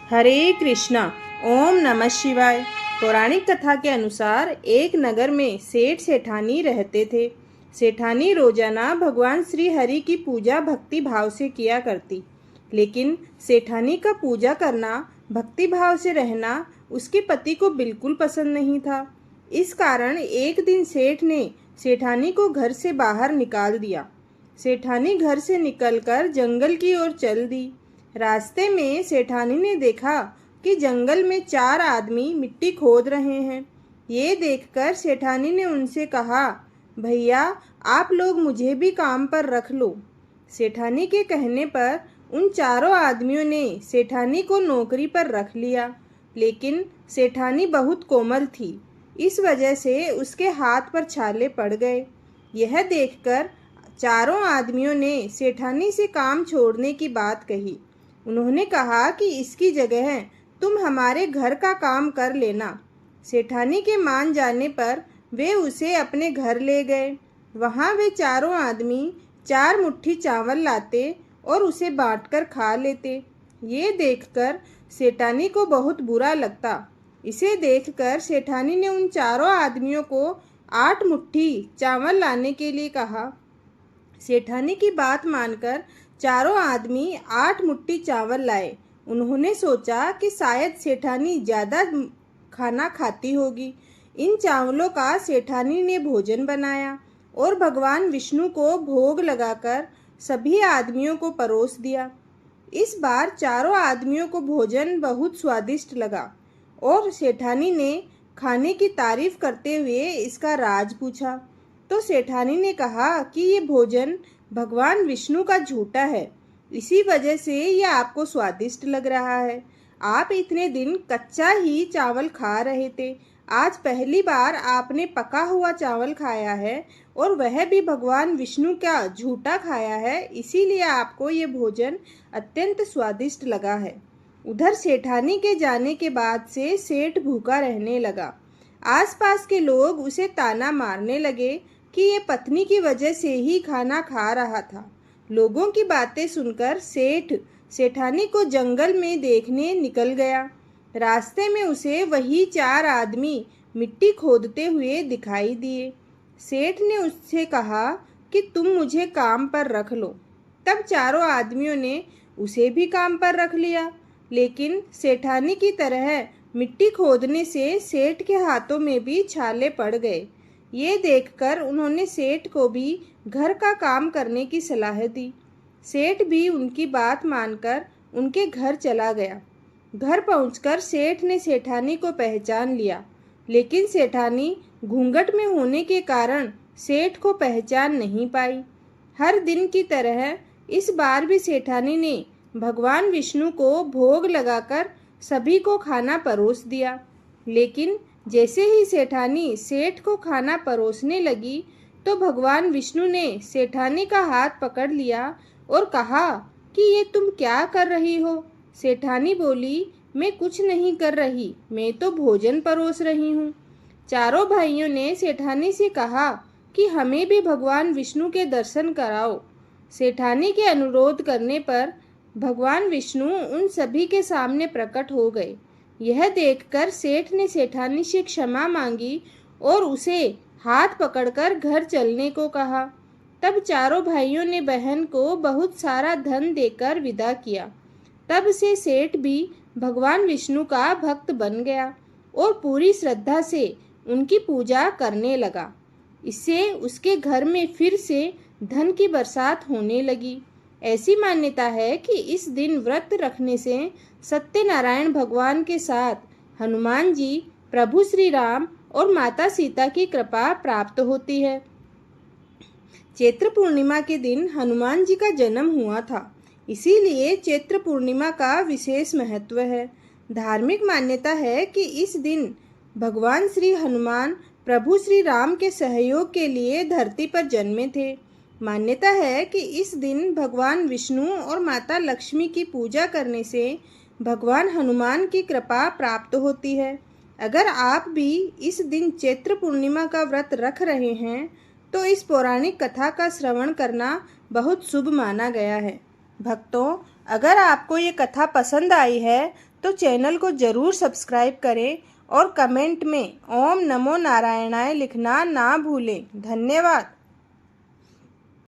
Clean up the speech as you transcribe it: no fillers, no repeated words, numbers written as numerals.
हरे कृष्णा। ओम नमः शिवाय। पौराणिक कथा के अनुसार एक नगर में सेठ सेठानी रहते थे। सेठानी रोजाना भगवान श्री हरि की पूजा भक्ति भाव से किया करती, लेकिन सेठानी का पूजा करना, भक्ति भाव से रहना उसके पति को बिल्कुल पसंद नहीं था। इस कारण एक दिन सेठ ने सेठानी को घर से बाहर निकाल दिया। सेठानी घर से निकलकर जंगल की ओर चल दी। रास्ते में सेठानी ने देखा कि जंगल में 4 आदमी मिट्टी खोद रहे हैं। ये देखकर सेठानी ने उनसे कहा, भैया आप लोग मुझे भी काम पर रख लो। सेठानी के कहने पर उन चारों आदमियों ने सेठानी को नौकरी पर रख लिया, लेकिन सेठानी बहुत कोमल थी, इस वजह से उसके हाथ पर छाले पड़ गए। यह देखकर चारों आदमियों ने सेठानी से काम छोड़ने की बात कही। उन्होंने कहा कि इसकी जगह तुम हमारे घर का काम कर लेना। सेठानी के मान जाने पर वे उसे अपने घर ले गए। वहाँ वे चारों आदमी 4 मुट्ठी चावल लाते और उसे बांटकर खा लेते। ये देखकर सेठानी को बहुत बुरा लगता। इसे देखकर सेठानी ने उन चारों आदमियों को 8 मुट्ठी चावल लाने के लिए कहा। सेठानी की बात मानकर चारों आदमी 8 मुट्ठी चावल लाए। उन्होंने सोचा कि शायद सेठानी ज़्यादा खाना खाती होगी। इन चावलों का सेठानी ने भोजन बनाया और भगवान विष्णु को भोग लगाकर सभी आदमियों को परोस दिया। इस बार चारों आदमियों को भोजन बहुत स्वादिष्ट लगा और सेठानी ने खाने की तारीफ करते हुए इसका राज पूछा। तो सेठानी ने कहा कि ये भोजन भगवान विष्णु का झूठा है, इसी वजह से यह आपको स्वादिष्ट लग रहा है। आप इतने दिन कच्चा ही चावल खा रहे थे, आज पहली बार आपने पका हुआ चावल खाया है और वह भी भगवान विष्णु का झूठा खाया है, इसीलिए आपको ये भोजन अत्यंत स्वादिष्ट लगा है। उधर सेठानी के जाने के बाद से सेठ भूखा रहने लगा। आसपास के लोग उसे ताना मारने लगे कि ये पत्नी की वजह से ही खाना खा रहा था। लोगों की बातें सुनकर सेठ सेठानी को जंगल में देखने निकल गया। रास्ते में उसे वही 4 आदमी मिट्टी खोदते हुए दिखाई दिए। सेठ ने उससे कहा कि तुम मुझे काम पर रख लो। तब चारों आदमियों ने उसे भी काम पर रख लिया, लेकिन सेठानी की तरह मिट्टी खोदने से सेठ के हाथों में भी छाले पड़ गए। ये देखकर उन्होंने सेठ को भी घर का काम करने की सलाह दी। सेठ भी उनकी बात मानकर उनके घर चला गया। घर पहुंचकर सेठ ने सेठानी को पहचान लिया, लेकिन सेठानी घूंघट में होने के कारण सेठ को पहचान नहीं पाई। हर दिन की तरह इस बार भी सेठानी ने भगवान विष्णु को भोग लगाकर सभी को खाना परोस दिया, लेकिन जैसे ही सेठानी सेठ को खाना परोसने लगी तो भगवान विष्णु ने सेठानी का हाथ पकड़ लिया और कहा कि ये तुम क्या कर रही हो। सेठानी बोली, मैं कुछ नहीं कर रही, मैं तो भोजन परोस रही हूँ। चारों भाइयों ने सेठानी से कहा कि हमें भी भगवान विष्णु के दर्शन कराओ। सेठानी के अनुरोध करने पर भगवान विष्णु उन सभी के सामने प्रकट हो गए। यह देखकर सेठ ने सेठानी से क्षमा मांगी और उसे हाथ पकड़कर घर चलने को कहा। तब चारों भाइयों ने बहन को बहुत सारा धन देकर विदा किया। तब से सेठ भी भगवान विष्णु का भक्त बन गया और पूरी श्रद्धा से उनकी पूजा करने लगा। इससे उसके घर में फिर से धन की बरसात होने लगी। ऐसी मान्यता है कि इस दिन व्रत रखने से सत्यनारायण भगवान के साथ हनुमान जी, प्रभु श्री राम और माता सीता की कृपा प्राप्त होती है। चैत्र पूर्णिमा के दिन हनुमान जी का जन्म हुआ था, इसीलिए चैत्र पूर्णिमा का विशेष महत्व है। धार्मिक मान्यता है कि इस दिन भगवान श्री हनुमान प्रभु श्री राम के सहयोग के लिए धरती पर जन्मे थे। मान्यता है कि इस दिन भगवान विष्णु और माता लक्ष्मी की पूजा करने से भगवान हनुमान की कृपा प्राप्त होती है। अगर आप भी इस दिन चैत्र पूर्णिमा का व्रत रख रहे हैं तो इस पौराणिक कथा का श्रवण करना बहुत शुभ माना गया है। भक्तों, अगर आपको ये कथा पसंद आई है तो चैनल को ज़रूर सब्सक्राइब करें और कमेंट में ओम नमो नारायणाय लिखना ना भूलें। धन्यवाद।